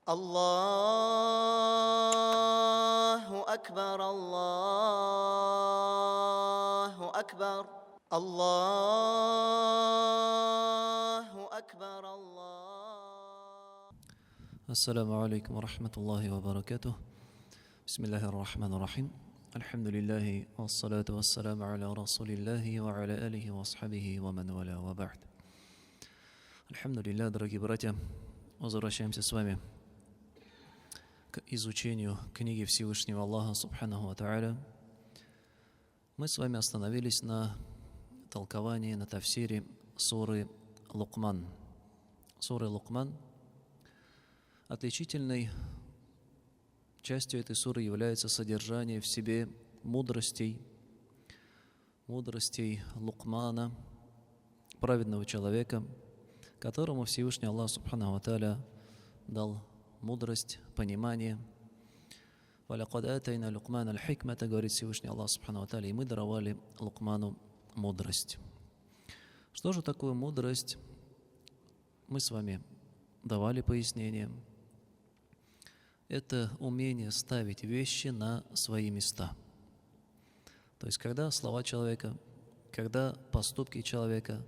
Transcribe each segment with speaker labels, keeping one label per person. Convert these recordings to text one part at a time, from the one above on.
Speaker 1: الله أكبر الله أكبر الله أكبر الله.
Speaker 2: Ассаламу алейкум ва рахматуллахи ва баракатух. Бисмиллахир рахманир рахим. Альхамдулиллахи вассалату вассаламу аля расулиллахи ва аля алихи ва асхабихи ва ман валя ва ба'д. Альхамдулиллах, дорогие братья, возвращаемся с вами к изучению книги Всевышнего Аллаха Субханаху ва Тааля. Мы с вами остановились на толковании, на тафсире суры Лукман. Суры Лукман. Отличительной частью этой суры является содержание в себе мудростей Лукмана, праведного человека, которому Всевышний Аллах Субханаху ва Тааля дал мудрость, понимание. «Валякад атайна Лукмана аль-хикмата», говорит Всевышний Аллах Субханаху ва Тааля, и мы даровали Лукману мудрость. Что же такое мудрость? Мы с вами давали пояснение. Это умение ставить вещи на свои места. То есть, когда слова человека, когда поступки человека,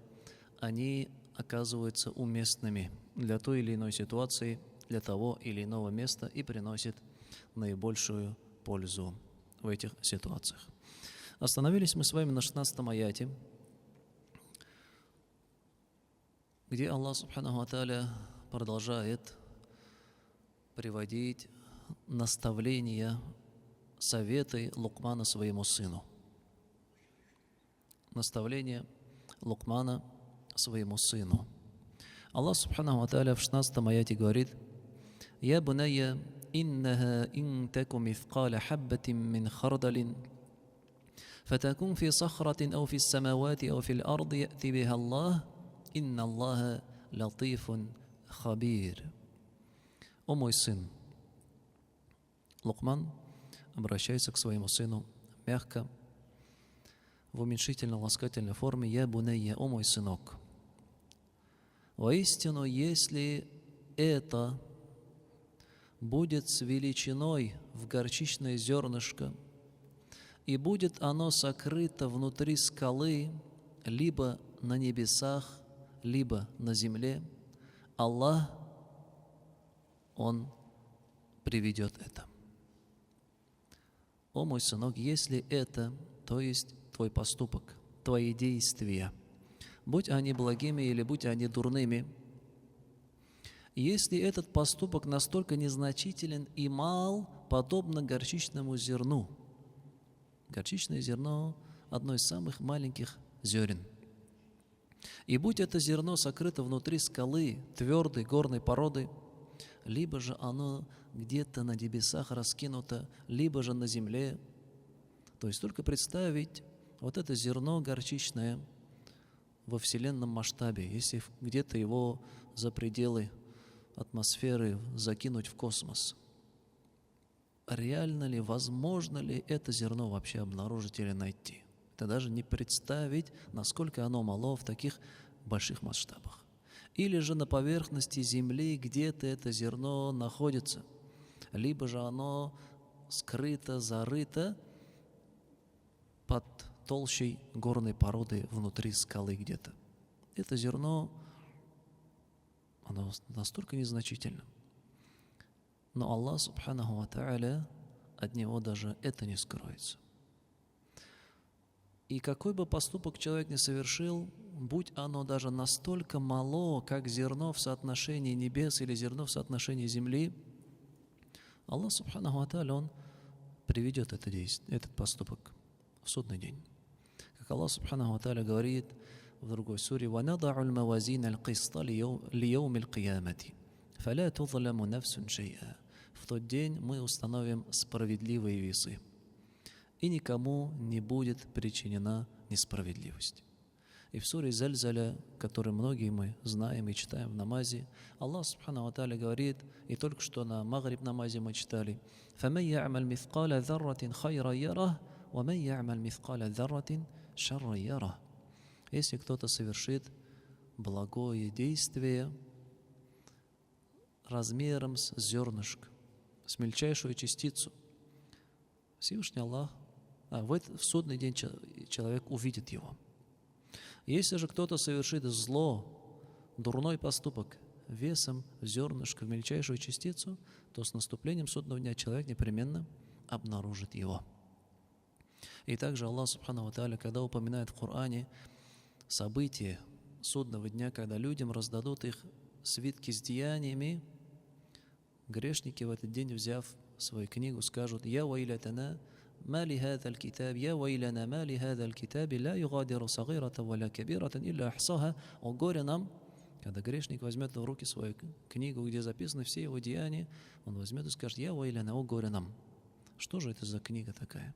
Speaker 2: они оказываются уместными для той или иной ситуации, для того или иного места и приносят наибольшую пользу в этих ситуациях. Остановились мы с вами на 16-м аяте, где Аллах Субханаху ва Тааля продолжает приводить наставления, советы Лукмана своему сыну. Наставление Лукмана своему сыну. Аллах Субханаху ва Тааля в 16-м аяте говорит: «Я бунайя иннаха ин таку мифкаля хаббатин мин хардалин фатакун фи сахратин ау фи самавати ау фи ал-арди яти биха Аллах инна Аллаха латифун хабир». О мой сын! Лукман обращается к своему сыну мягко, в уменьшительно-ласкательной форме: «Я бунайя, о мой сынок». Воистину, если это будет с величиной в горчичное зернышко, и будет оно сокрыто внутри скалы, либо на небесах, либо на земле, Аллах, Он приведет это. О мой сынок, если это, то есть твой поступок, твои действия, будь они благими или будь они дурными, если этот поступок настолько незначителен и мал, подобно горчичному зерну. Горчичное зерно – одно из самых маленьких зерен. И будь это зерно сокрыто внутри скалы, твердой горной породы, либо же оно где-то на небесах раскинуто, либо же на земле. То есть только представить вот это зерно горчичное во вселенном масштабе, если где-то его за пределы атмосферы закинуть в космос. Реально ли, возможно ли это зерно вообще обнаружить или найти? Это даже не представить, насколько оно мало в таких больших масштабах. Или же на поверхности земли где-то это зерно находится, либо же оно скрыто, зарыто под толщей горной породы внутри скалы где-то. Это зерно, оно настолько незначительно. Но Аллах Субханаху ва Тааля, от него даже это не скроется. И какой бы поступок человек ни совершил, будь оно даже настолько мало, как зерно в соотношении небес или зерно в соотношении земли, Аллах Субханаху ва Тааля, Он приведет это действие, этот поступок в судный день. Как Аллах Субханаху ва Тааля говорит в другой суре: «وَنَضَعُ الْمَوَازِينَ الْقِسْطَ لِيَوْمِ الْقِيَامَةِ فَلَا تُظْلَمُ نَفْسٌ شَيْئًا». В тот день мы установим справедливые весы, и никому не будет причинена несправедливость. И в суре Зальзаля, которую многие мы знаем и читаем в намазе, Аллах Субханаху ва Тааля говорит, и только что на Магриб намазе мы читали: فَمَنْ يَعْمَلْ مِثْقَالَ ذَرَّةٍ خَيْرًا يَرَهُ وَمَنْ يَعْمَلْ مِثْقَالَ ذَرَّةٍ شَرًّا يَرَهُ. Если кто-то совершит благое действие, размером с зернышко, с мельчайшую частицу. Всевышний Аллах, в судный день человек увидит его. Если же кто-то совершит зло, дурной поступок весом в зернышко, в мельчайшую частицу, то с наступлением судного дня человек непременно обнаружит его. И также Аллах Субхану ва Тааля, когда упоминает в Коране события судного дня, когда людям раздадут их свитки с деяниями, грешники в этот день, взяв свою книгу, скажут: «Я вайлятана, ма ли хаза аль-китаб, я вайлана, ма ли хаза аль-китаб, ла югадиру сагирата ва ла кабирatan илля ахсаха». О горе нам, когда грешник возьмет в руки свою книгу, где записаны все его деяния, он возьмет и скажет: «Я вайляна, о горе нам». Что же это за книга такая?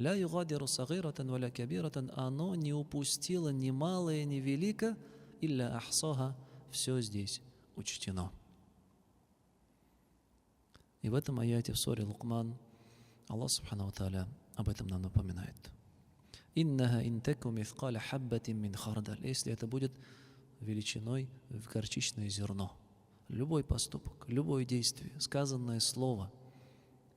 Speaker 2: «Ла югадиру сагирatan ва ла кабирatan», оно не упустило ни малое, ни велико, илля ахсаха, все здесь учтено. И в этом аяте в суре Лукман Аллах Субхану ва Тааля об этом нам напоминает. «Иннаха интаку мithqala хаббатин мин хардаль». Если это будет величиной в горчичное зерно. Любой поступок, любое действие, сказанное слово,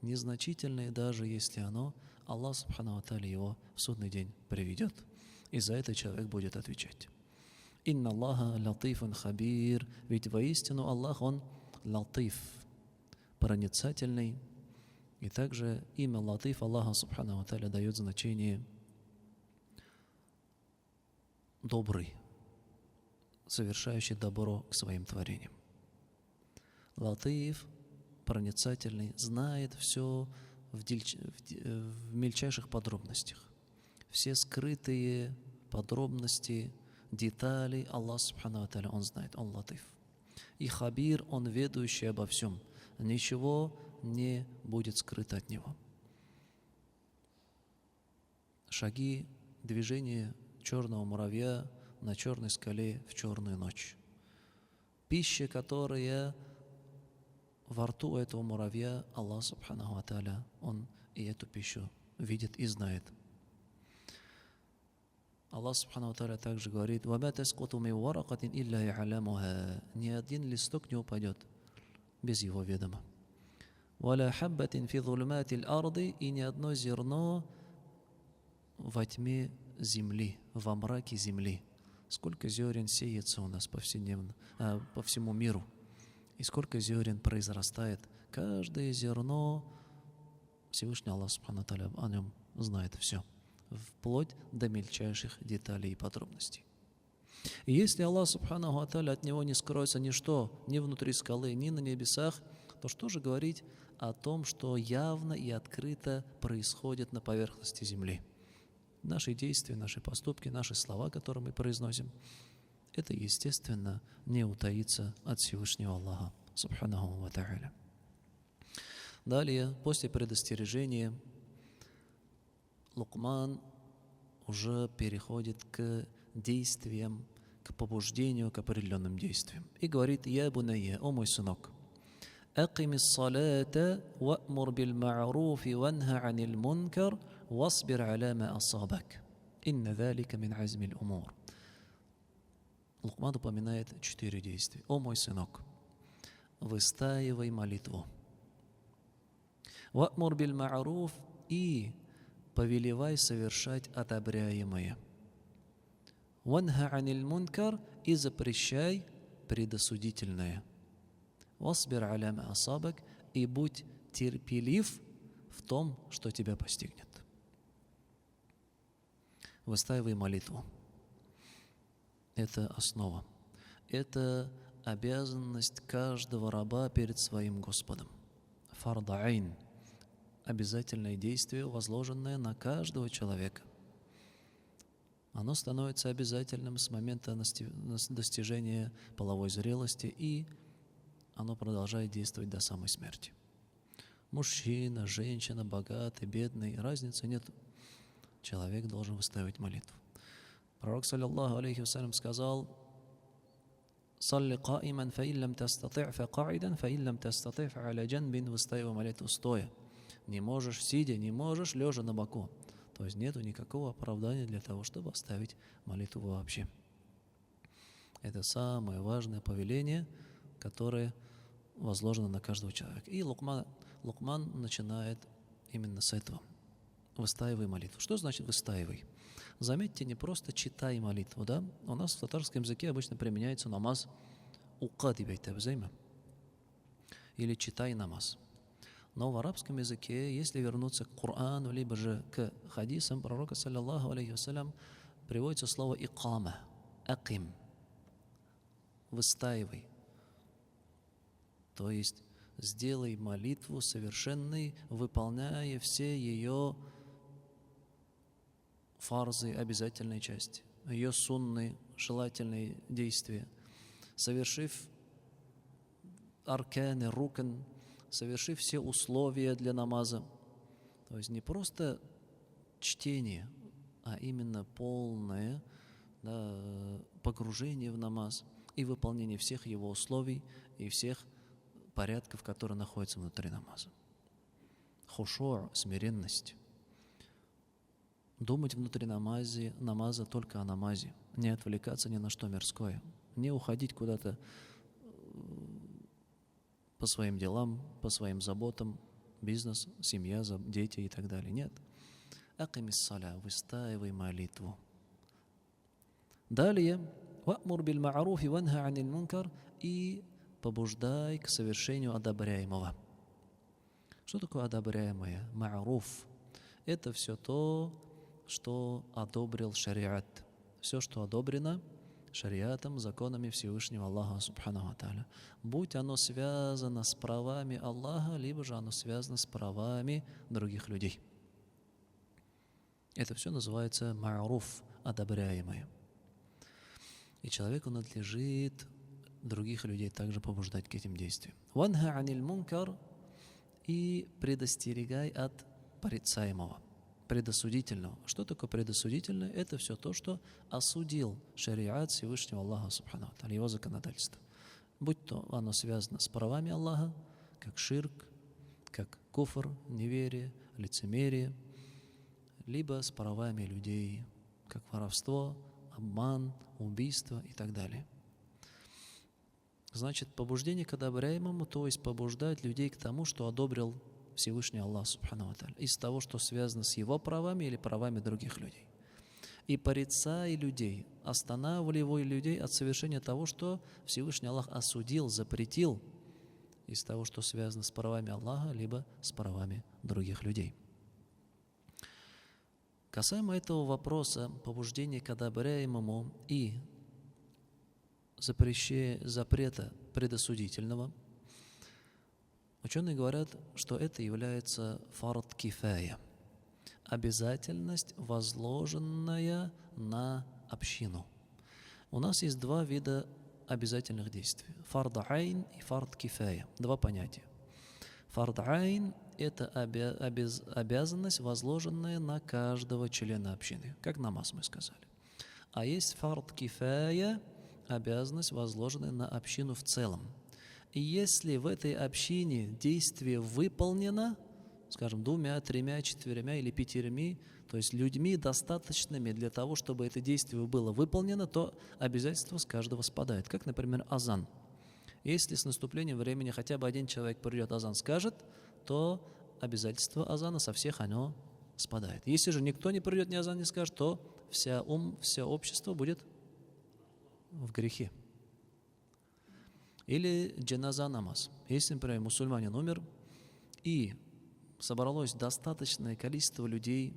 Speaker 2: незначительное, даже если оно, Аллах Субхану ва Тааля его в судный день приведет. И за это человек будет отвечать. «Инна Аллаха латифун хабир». Ведь воистину Аллах, Он латиф, проницательный. И также имя латиф Аллаха Субхану ва Тааля дает значение добрый, совершающий добро к своим творениям. Латиф, проницательный, знает все в мельчайших подробностях. Все скрытые подробности, детали Аллах Субхану ва Тааля, Он знает, Он латиф. И хабир, Он ведущий обо всем. Ничего не будет скрыто от Него. Шаги, движения черного муравья на черной скале в черную ночь. Пища, которая во рту этого муравья, Аллах Субхану ва Тааля, Он и эту пищу видит и знает. Аллах Субхану ва Тааля также говорит: «Ва ма таскуту мин варакатин илля я'ламуха». Ни один листок не упадет без его ведома. «Ва ла хаббатин фи зулуматил арды», и ни одно зерно во тьме земли, во мраке земли. Сколько зерен сеется у нас повседневно, по всему миру, и сколько зерен произрастает. Каждое зерно Всевышний Аллах Субхану ва Тааля о нем знает все, вплоть до мельчайших деталей и подробностей. И если Аллах Субхану ва Тааля, от него не скроется ничто, ни внутри скалы, ни на небесах, то что же говорить о том, что явно и открыто происходит на поверхности земли? Наши действия, наши поступки, наши слова, которые мы произносим, это, естественно, не утаится от Всевышнего Аллаха Субханаху ва Тааля. Далее, после предостережения, Лукман уже переходит к действиям, к побуждению, к определенным действиям. И говорит: «Я бунайя, о мой сынок, акими ссалата ва'мур бил ма'руфи ванха анил мункар васбир аля ма асабак. Инна залика мин азмил умур». Лукман упоминает 4 действия. «О мой сынок, выстаивай молитву. Ва'мур бил ма'руф, и повелевай совершать одобряемое. Ванха анил мункар, и запрещай предосудительное. Васбир аля ма асабак, и будь терпелив в том, что тебя постигнет». Выстаивай молитву. Это основа. Это обязанность каждого раба перед своим Господом. Фард айн. Обязательное действие, возложенное на каждого человека. Оно становится обязательным с момента достижения половой зрелости, и оно продолжает действовать до самой смерти. Мужчина, женщина, богатый, бедный, разницы нет. Человек должен выстаивать молитву. Пророк, саллаллаху алейхи вассалям, сказал: «Салли каиман, фа иллам тастати' фа каидан, фа иллам тастати' фа аля джанбин». Выстаивай молитву стоя. Не можешь сидя, не можешь лежа на боку. То есть нету никакого оправдания для того, чтобы оставить молитву вообще. Это самое важное повеление, которое возложено на каждого человека. И Лукман начинает именно с этого. Выстаивай молитву. Что значит выстаивай? Заметьте, не просто читай молитву, да? У нас в татарском языке обычно применяется намаз укадибай табзайма или читай намаз. Но в арабском языке, если вернуться к Корану, либо же к хадисам пророка, саллаллаху алейхи вассалям, приводится слово икама, аким, выстаивай. То есть сделай молитву совершенной, выполняя все ее фарзы, обязательные части, ее сунны, желательные действия, совершив арканы, рукан, совершив все условия для намаза. То есть не просто чтение, а именно полное, да, погружение в намаз и выполнение всех его условий и всех порядков, которые находятся внутри намаза. Хушур, смиренность. Думать внутри намаза только о намазе, не отвлекаться ни на что мирское, не уходить куда-то по своим делам, по своим заботам, бизнес, семья, дети и так далее. Нет. Акимис саля, выстаивай молитву. Далее, ва'мур биль ма'руфи ванха аниль мункар, и побуждай к совершению одобряемого. Что такое одобряемое? Ма'руф. Это все то, что одобрил шариат. Все, что одобрено шариатом, законами Всевышнего Аллаха Субханаху ва Тааля. Будь оно связано с правами Аллаха, либо же оно связано с правами других людей. Это все называется ма'руф, одобряемое. И человеку надлежит других людей также побуждать к этим действиям. Ванха аниль мункар, и предостерегай от порицаемого, предосудительного. Что такое предосудительное? Это все то, что осудил шариат Всевышнего Аллаха Субханаху ва Тааля, его законодательство. Будь то оно связано с правами Аллаха, как ширк, как куфр, неверие, лицемерие, либо с правами людей, как воровство, обман, убийство и так далее. Значит, побуждение к одобряемому, то есть побуждать людей к тому, что одобрил Всевышний Аллах Субханаху ва Тааля, из того, что связано с его правами или правами других людей. И порицай людей, останавливай людей от совершения того, что Всевышний Аллах осудил, запретил, из того, что связано с правами Аллаха, либо с правами других людей. Касаемо этого вопроса, побуждения к одобряемому и запрета предосудительного, ученые говорят, что это является фард кифая, обязательность, возложенная на общину. У нас есть два вида обязательных действий: фард айн и фард кифая. Два понятия. Фард айн – это обязанность, возложенная на каждого члена общины, как намаз мы сказали. А есть фард кифая – обязанность, возложенная на общину в целом. И если в этой общине действие выполнено, скажем, 2, 3, 4 или 5, то есть людьми достаточными для того, чтобы это действие было выполнено, то обязательство с каждого спадает. Как, например, азан. Если с наступлением времени хотя бы один человек придет, азан скажет, то обязательство азана со всех оно спадает. Если же никто не придет, ни азан не скажет, то все общество будет в грехе. Или джаназа намаз. Если, например, мусульманин умер, и собралось достаточное количество людей,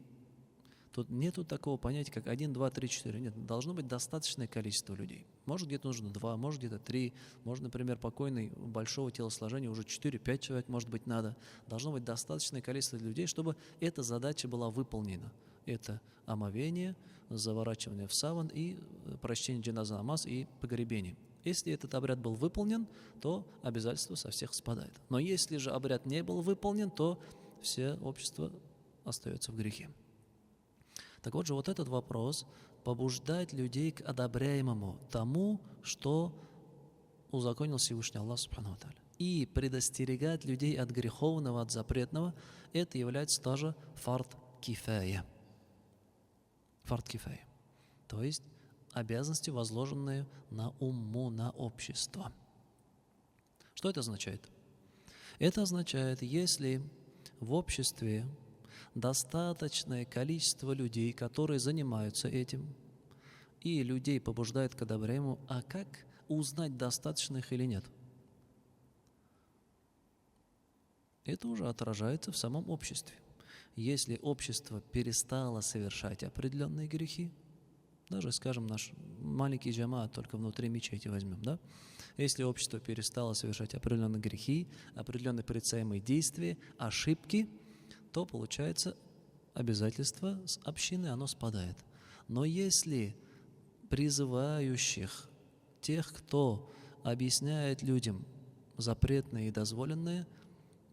Speaker 2: тут нету такого понятия, как 1, 2, 3, 4. Нет, должно быть достаточное количество людей. Может, где-то нужно 2, может, где-то 3. Может, например, покойный большого телосложения уже 4-5 человек, может быть, надо. Должно быть достаточное количество людей, чтобы эта задача была выполнена. Это омовение, заворачивание в саван и прочтение джаназа намаз и погребение. Если этот обряд был выполнен, то обязательство со всех спадает. Но если же обряд не был выполнен, то все общество остается в грехе. Так вот же, вот этот вопрос – побуждать людей к одобряемому тому, что узаконил Всевышний Аллах Субханаху ва Тааля. И предостерегать людей от греховного, от запретного – это является тоже фард кифая. Фард кифая. То есть обязанности, возложенные на умму, на общество. Что это означает? Это означает, если в обществе достаточное количество людей, которые занимаются этим, и людей побуждает к одобряемому, а как узнать, достаточно их или нет? Это уже отражается в самом обществе. Если общество перестало совершать определенные грехи, даже, скажем, наш маленький джамаат, только внутри мечети возьмем, да? Если общество перестало совершать определенные грехи, определенные порицаемые действия, ошибки, то, получается, обязательство с общины, оно спадает. Но если призывающих, тех, кто объясняет людям запретное и дозволенное,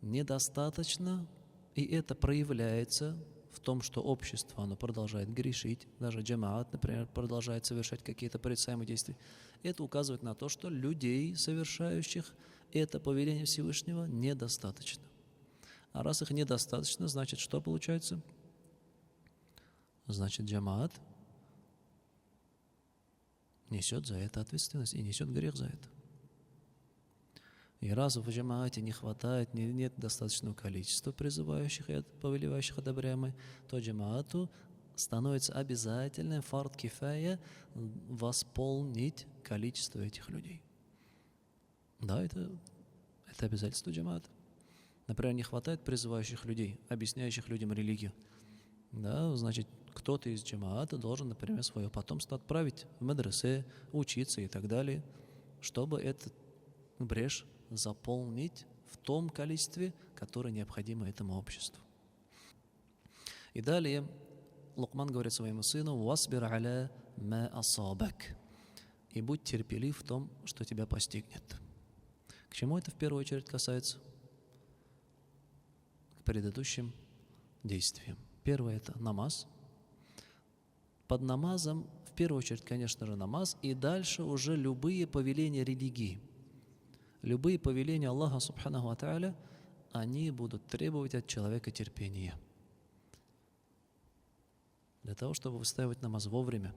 Speaker 2: недостаточно, и это проявляется в том, что общество, оно продолжает грешить, даже джамаат, например, продолжает совершать какие-то порицаемые действия, это указывает на то, что людей, совершающих это повеление Всевышнего, недостаточно. А раз их недостаточно, значит, что получается? Значит, джамаат несет за это ответственность и несет грех за это. И раз в джамаате не хватает, нет достаточного количества призывающих и повелевающих одобряемых, то джамаату становится обязательным фард кифая восполнить количество этих людей. Да, это обязательство джамаата. Например, не хватает призывающих людей, объясняющих людям религию. Да, значит, кто-то из джамаата должен, например, свое потомство отправить в мадресе, учиться и так далее, чтобы этот брешь заполнить в том количестве, которое необходимо этому обществу. И далее Лукман говорит своему сыну: «Васбир аля ма асабак», и будь терпелив в том, что тебя постигнет. К чему это в первую очередь касается? К предыдущим действиям. Первое – это намаз. Под намазом, в первую очередь, конечно же, намаз, и дальше уже любые повеления религии. Любые повеления Аллаха Субханаху ва Тааля, они будут требовать от человека терпения. Для того, чтобы выстаивать намаз вовремя,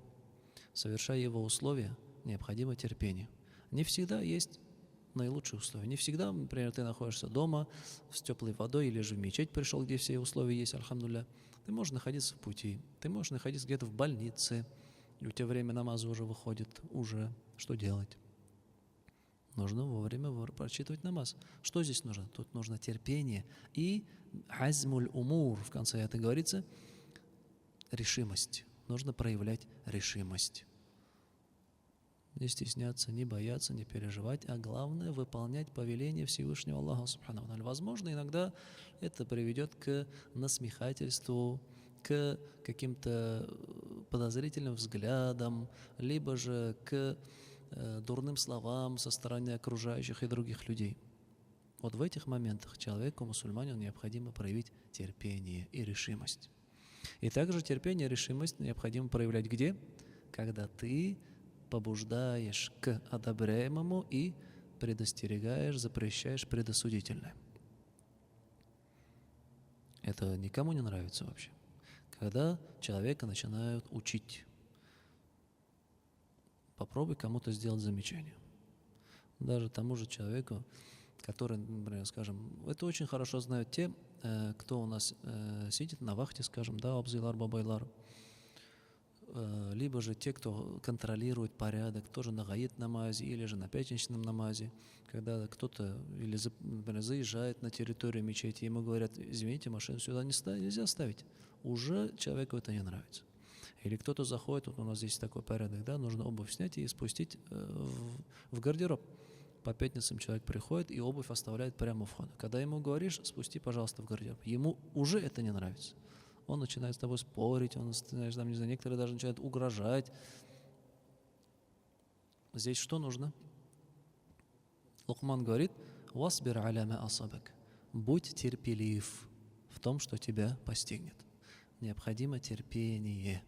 Speaker 2: совершая его условия, необходимо терпение. Не всегда есть наилучшие условия. Не всегда, например, ты находишься дома с теплой водой или же в мечеть пришел, где все условия есть, альхамдулилля. Ты можешь находиться в пути, ты можешь находиться где-то в больнице, и у тебя время намаза уже выходит, уже что делать? Нужно вовремя прочитывать намаз. Что здесь нужно? Тут нужно терпение и азмуль умур, в конце это говорится, решимость. Нужно проявлять решимость. Не стесняться, не бояться, не переживать, а главное выполнять повеление Всевышнего Аллаха Субханаху ва Тааля. Возможно, иногда это приведет к насмехательству, к каким-то подозрительным взглядам, либо же к дурным словам со стороны окружающих и других людей. Вот в этих моментах человеку, мусульманину, необходимо проявить терпение и решимость. И также терпение и решимость необходимо проявлять где? Когда ты побуждаешь к одобряемому и предостерегаешь, запрещаешь предосудительное. Это никому не нравится вообще. Когда человека начинают учить. Попробуй кому-то сделать замечание. Даже тому же человеку, который, например, скажем, это очень хорошо знают те, кто у нас сидит на вахте, скажем, да, абзилар, бабайлар, либо же те, кто контролирует порядок, тоже на гаид намазе или же на пятничном намазе, когда кто-то, или, например, заезжает на территорию мечети, ему говорят: извините, машину сюда нельзя ставить. Уже человеку это не нравится. Или кто-то заходит, вот у нас здесь такой порядок, да, нужно обувь снять и спустить в гардероб. По пятницам человек приходит и обувь оставляет прямо у входа. Когда ему говоришь: спусти, пожалуйста, в гардероб, ему уже это не нравится. Он начинает с тобой спорить, он, там, не знаю, некоторые даже начинают угрожать. Здесь что нужно? Лукман говорит: «Васбир аля ма асабак». Будь терпелив в том, что тебя постигнет. Необходимо терпение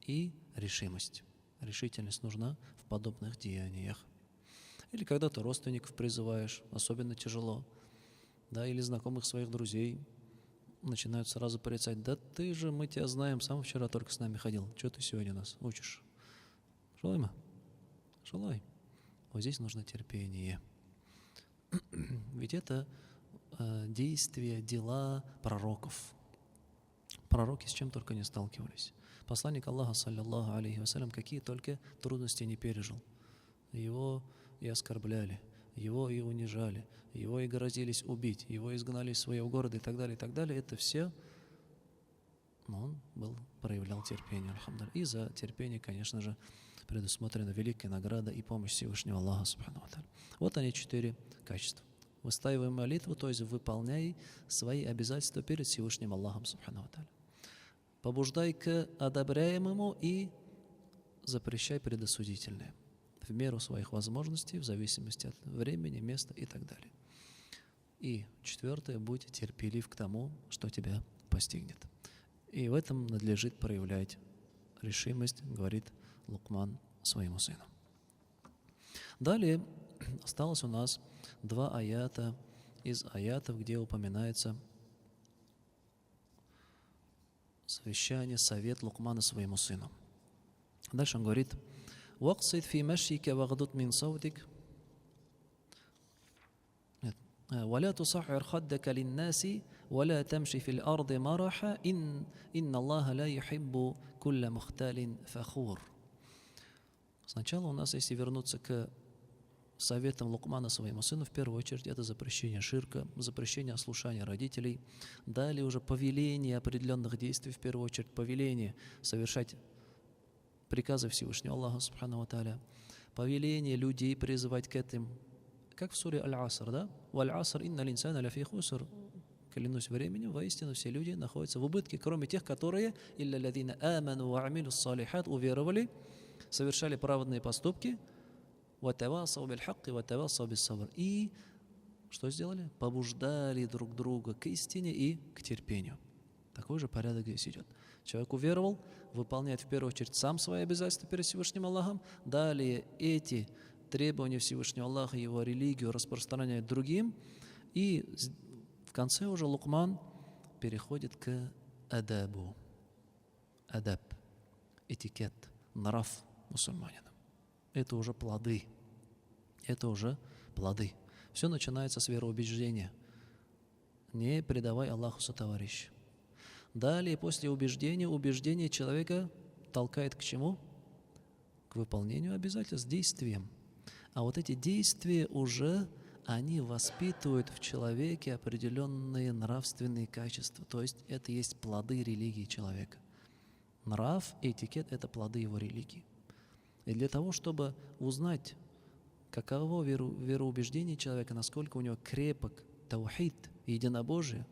Speaker 2: и решимость. Решительность нужна в подобных деяниях. Или когда ты родственников призываешь, особенно тяжело, да, или знакомых своих друзей, начинают сразу порицать: да ты же, мы тебя знаем, сам вчера только с нами ходил, что ты сегодня нас учишь? Шалайма? Шалай. Вот здесь нужно терпение. Ведь это действия, дела пророков. Пророки с чем только не сталкивались. Посланник Аллаха, саллиллаху алейхи вассалям, какие только трудности не пережил. Его и оскорбляли, его и унижали, его и грозились убить, его изгнали из своего города и так далее, и так далее. Это все, но он проявлял терпение, альхамдулилля. И за терпение, конечно же, предусмотрена великая награда и помощь Всевышнего Аллаха, субхану ва тааля. Вот они 4 качества. Выстаивай молитву, то есть выполняй свои обязательства перед Всевышним Аллахом, субхану ва тааля. Побуждай к одобряемому и запрещай предосудительное в меру своих возможностей, в зависимости от времени, места и так далее. И 4, будь терпелив к тому, что тебя постигнет. И в этом надлежит проявлять решимость, говорит Лукман своему сыну. Далее осталось у нас 2 аята из аятов, где упоминается совещание, совет Лукмана своему сыну. Дальше он говорит: «Вақсид фи машика вагдуд мин саутик, ولا تصعر خدك للناس ولا تمشي في الأرض مرحا إن الله لا يحب كل مختال فخور». Сначала у нас, если вернуться к советам Лукмана своему сыну, в первую очередь это запрещение ширка, запрещение ослушания родителей. Далее уже повеление определенных действий, в первую очередь повеление совершать приказы Всевышнего Аллаха, субхану ва тааля, повеление людей призывать к этим, как в суре Аль-Аср, да? «Валь-Аср инна линсана ляфи хуср». Клянусь временем, воистину все люди находятся в убытке, кроме тех, которые «Илля ладина аману ва амилу салихат» уверовали, совершали праведные поступки, «Ватавасау биль-хакки, ватавасау бис-сабр». И что сделали? Побуждали друг друга к истине и к терпению. Такой же порядок здесь идет. Человек уверовал, выполняет в первую очередь сам свои обязательства перед Всевышним Аллахом, далее эти требования Всевышнего Аллаха, его религию распространяет другим, и в конце уже Лукман переходит к адабу. Адаб, этикет, нрав мусульманина. Это уже плоды. Это уже плоды. Все начинается с вероубеждения. Не предавай Аллаху сотоварища. Далее, после убеждение человека толкает к чему? К выполнению обязательств, действиям. А вот эти действия уже, они воспитывают в человеке определенные нравственные качества. То есть это есть плоды религии человека. Нрав, этикет – это плоды его религии. И для того, чтобы узнать, каково вероубеждение человека, насколько у него крепок таухид, единобожие,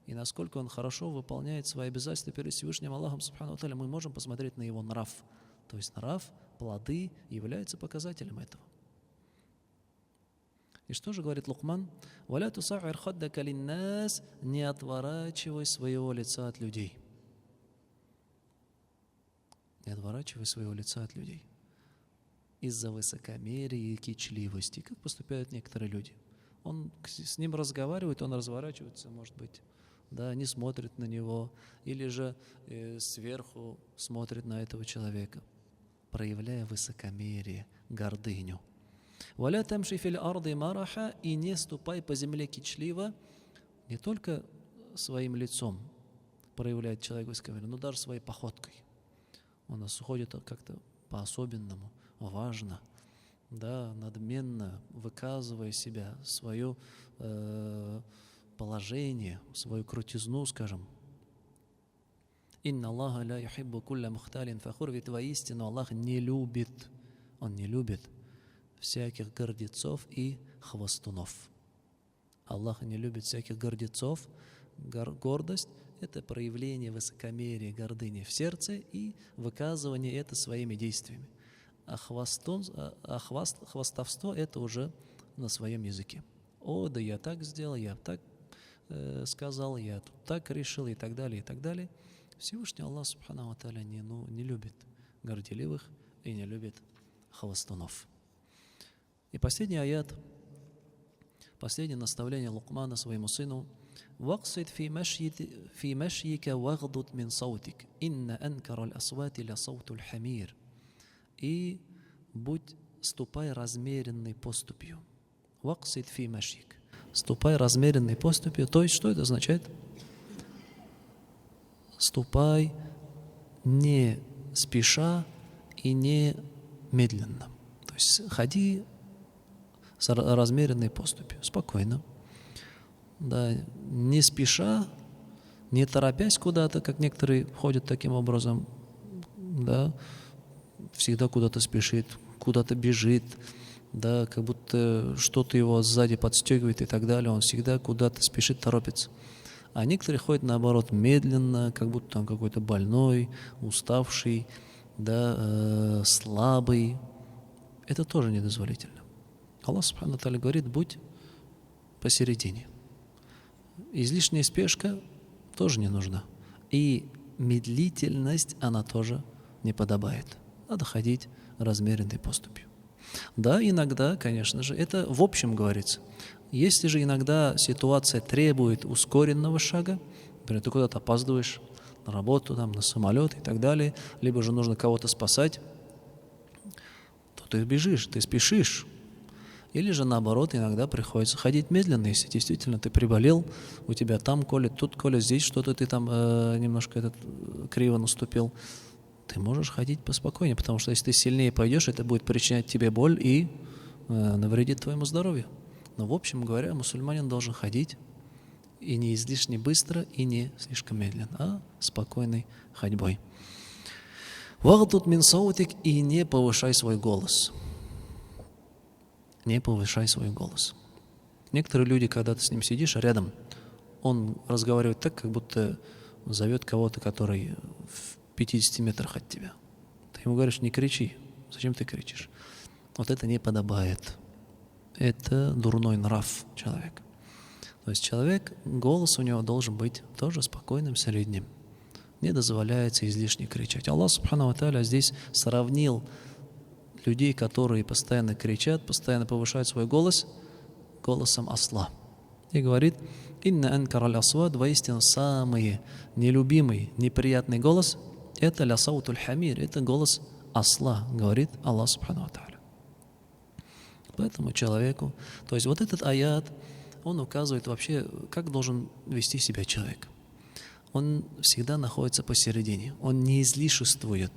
Speaker 2: и насколько он хорошо выполняет свои обязательства перед Всевышним Аллахом, субхану ва тааля, мы можем посмотреть на его нрав. То есть нрав, плоды являются показателем этого. И что же говорит Лукман? «Валя туса'ир хаддака линнас», не отворачивай своего лица от людей. Не отворачивай своего лица от людей. Из-за высокомерия и кичливости, как поступают некоторые люди. Он с ним разговаривает, он разворачивается, может быть, да, не смотрит на него, или же сверху смотрит на этого человека, проявляя высокомерие, гордыню. «Валя тамши фил арды мараха», и не ступай по земле кичливо, не только своим лицом проявляет человек высокомерие, но даже своей походкой. Он нас уходит как-то по-особенному, важно, да, надменно выказывая себя, свое положение, свою крутизну, скажем. «Инна Аллаха ля юхиббу кулля мухталин фахур», ведь воистину Аллах не любит, Он не любит всяких гордецов и хвастунов. Аллах не любит всяких гордецов. Гордость – это проявление высокомерия, гордыни в сердце и выказывание это своими действиями. А хвастовство – это уже на своем языке. «О, да я так сделал, я так сказал, я тут так решил» и так далее, и так далее. Всевышний Аллах, субхану ва тааля, не любит горделивых и не любит хвастунов. И последний аят, последнее наставление Лукмана своему сыну: «Вақсид фи машьика вагдуд мин саутик, инна анкара аль-асвати ля сауту аль-хамир». И ступай размеренной поступью. Ваксид фи машик. Ступай размеренной поступью. То есть, что это означает? Ступай не спеша и не медленно. То есть ходи с размеренной поступью, спокойно. Да, не спеша, не торопясь куда-то, как некоторые ходят таким образом, да, всегда куда-то спешит, куда-то бежит, да, как будто что-то его сзади подстегивает и так далее, он всегда куда-то спешит, торопится. А некоторые ходят наоборот медленно, как будто он какой-то больной, уставший, да, слабый. Это тоже недозволительно. Аллах Субхану Тааля говорит: будь посередине. Излишняя спешка тоже не нужна. И медлительность, она тоже не подобает. Надо ходить размеренной поступью. Да, иногда, конечно же, это в общем говорится. Если же иногда ситуация требует ускоренного шага, например, ты куда-то опаздываешь на работу, там, на самолет и так далее, либо же нужно кого-то спасать, то ты бежишь, ты спешишь. Или же наоборот, иногда приходится ходить медленно, если действительно ты приболел, у тебя там колет, тут колет, здесь что-то ты там немножко криво наступил. Ты можешь ходить поспокойнее, потому что если ты сильнее пойдешь, это будет причинять тебе боль и навредит твоему здоровью. Но в общем говоря, мусульманин должен ходить и не излишне быстро, и не слишком медленно, а спокойной ходьбой. Вагдуд мин саутик, и не повышай свой голос. Не повышай свой голос. Некоторые люди, когда ты с ним сидишь рядом, он разговаривает так, как будто зовет кого-то, который в 50 метрах от тебя. Ты ему говоришь: не кричи. Зачем ты кричишь? Вот это не подобает. Это дурной нрав человека. То есть человек, голос у него должен быть тоже спокойным, средним. Не дозволяется излишне кричать. Аллах Субхану ва Тааля здесь сравнил людей, которые постоянно кричат, постоянно повышают свой голос, голосом осла. И говорит: «Инна анкара лясвад», воистину самый нелюбимый, неприятный голос — это лясаутуль хамир, это голос осла, говорит Аллах Субхану ва Тааля. Поэтому человеку, то есть вот этот аят, он указывает вообще, как должен вести себя человек. Он всегда находится посередине, он не излишествует,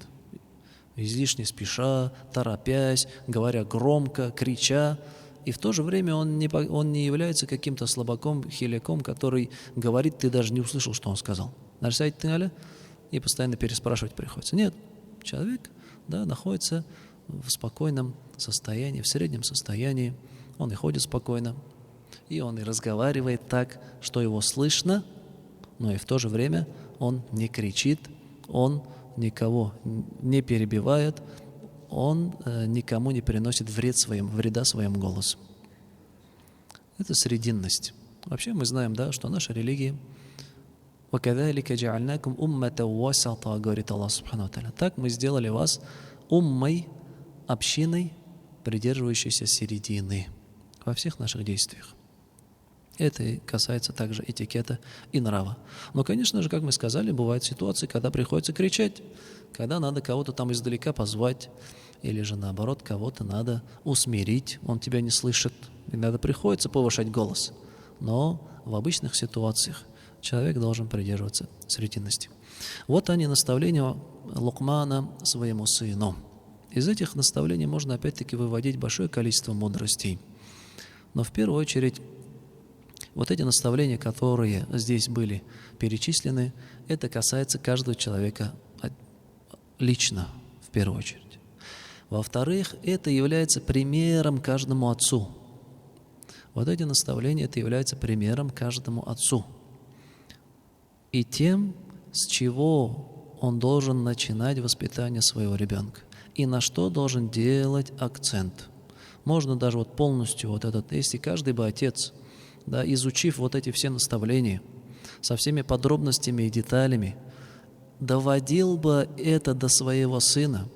Speaker 2: излишне спеша, торопясь, говоря громко, крича, и в то же время он не является каким-то слабаком, хиляком, который говорит, ты даже не услышал, что он сказал. И постоянно переспрашивать приходится. Нет, человек, да, находится в спокойном состоянии, в среднем состоянии, он и ходит спокойно, и он и разговаривает так, что его слышно, но и в то же время он не кричит, он никого не перебивает, он никому не приносит вреда своему голосу. Это срединность. Вообще мы знаем, да, что наша религия «Вакадалика джа'альнакум уммата васата», говорит Аллах Субхану ва Тааля. Так мы сделали вас уммой, общиной, придерживающейся середины во всех наших действиях. Это касается также этикета и нрава. Но, конечно же, как мы сказали, бывают ситуации, когда приходится кричать, когда надо кого-то там издалека позвать, или же наоборот, кого-то надо усмирить, он тебя не слышит, иногда приходится повышать голос. Но в обычных ситуациях человек должен придерживаться срединности. Вот они, наставления Лукмана своему сыну. Из этих наставлений можно опять-таки выводить большое количество мудростей. Но в первую очередь, вот эти наставления, которые здесь были перечислены, это касается каждого человека лично, в первую очередь. Во-вторых, это является примером каждому отцу. Вот эти наставления, это является примером каждому отцу. И тем, с чего он должен начинать воспитание своего ребенка. И на что должен делать акцент. Можно даже вот полностью вот этот, если каждый бы отец, да, изучив вот эти все наставления со всеми подробностями и деталями, доводил бы это до своего сына,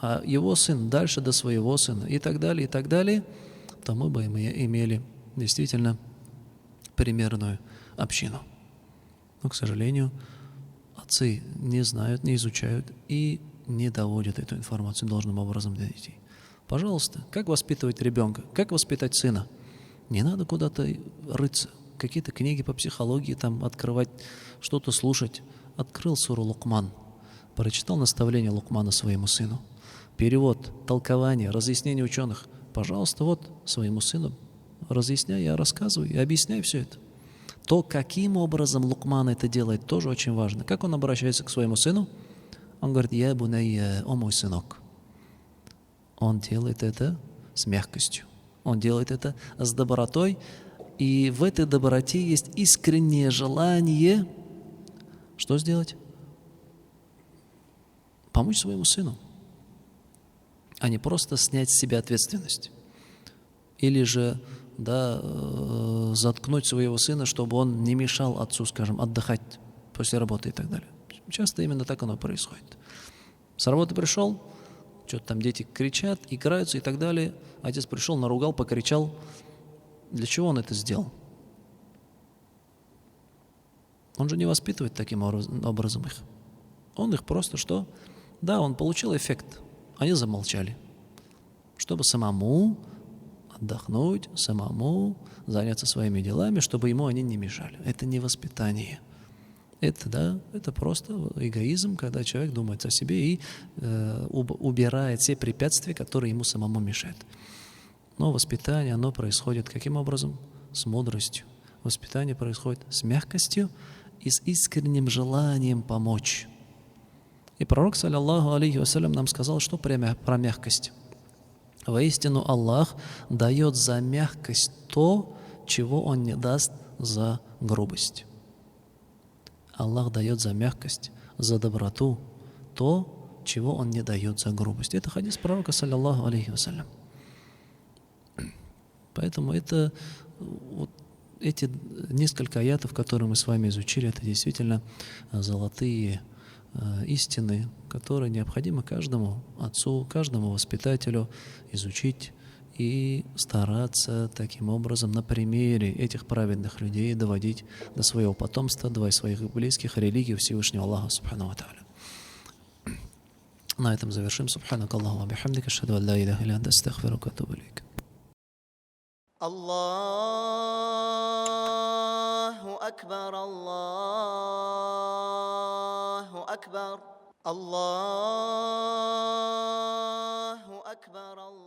Speaker 2: а его сын дальше до своего сына и так далее, то мы бы имели действительно примерную общину. Но, к сожалению, отцы не знают, не изучают и не доводят эту информацию должным образом до детей. Пожалуйста, как воспитывать ребенка, как воспитать сына? Не надо куда-то рыться, какие-то книги по психологии там открывать, что-то слушать. Открыл суру Лукман, прочитал наставление Лукмана своему сыну. Перевод, толкование, разъяснение ученых. Пожалуйста, вот своему сыну разъясняй, я рассказываю и объясняй все это. То, каким образом Лукман это делает, тоже очень важно. Как он обращается к своему сыну? Он говорит: «Я бунайя, о мой сынок». Он делает это с мягкостью. Он делает это с добротой. И в этой доброте есть искреннее желание что сделать? Помочь своему сыну, а не просто снять с себя ответственность. Или же заткнуть своего сына, чтобы он не мешал отцу, скажем, отдыхать после работы и так далее. Часто именно так оно происходит. С работы пришел, что-то там дети кричат, играются и так далее. Отец пришел, наругал, покричал. Для чего он это сделал? Он же не воспитывает таким образом их. Он их просто что? Да, он получил эффект. Они замолчали. Чтобы самому отдохнуть, самому заняться своими делами, чтобы ему они не мешали. Это не воспитание. Это просто эгоизм, когда человек думает о себе и убирает все препятствия, которые ему самому мешают. Но воспитание, оно происходит каким образом? С мудростью. Воспитание происходит с мягкостью и с искренним желанием помочь. И пророк, саллаллаху алейхи вассалям, нам сказал, что про мягкость. Воистину Аллах дает за мягкость то, чего Он не даст за грубость. Аллах дает за мягкость, за доброту то, чего Он не дает за грубость. Это хадис пророка, саллаллаху алейхи вассалям. Поэтому эти несколько аятов, которые мы с вами изучили, это действительно золотые истины, которые необходимо каждому отцу, каждому воспитателю изучить и стараться таким образом на примере этих праведных людей доводить до своего потомства, до своих близких религий Всевышнего Аллаха Субхану ва Тааля. На этом завершим. Субханака Аллаху ва бихамдика, ашхаду ан ла иляха илля анта, астагфирука ва атубу илейк.
Speaker 1: Аллаху акбар, Аллаху акбар, Аллаху акбар, Аллаху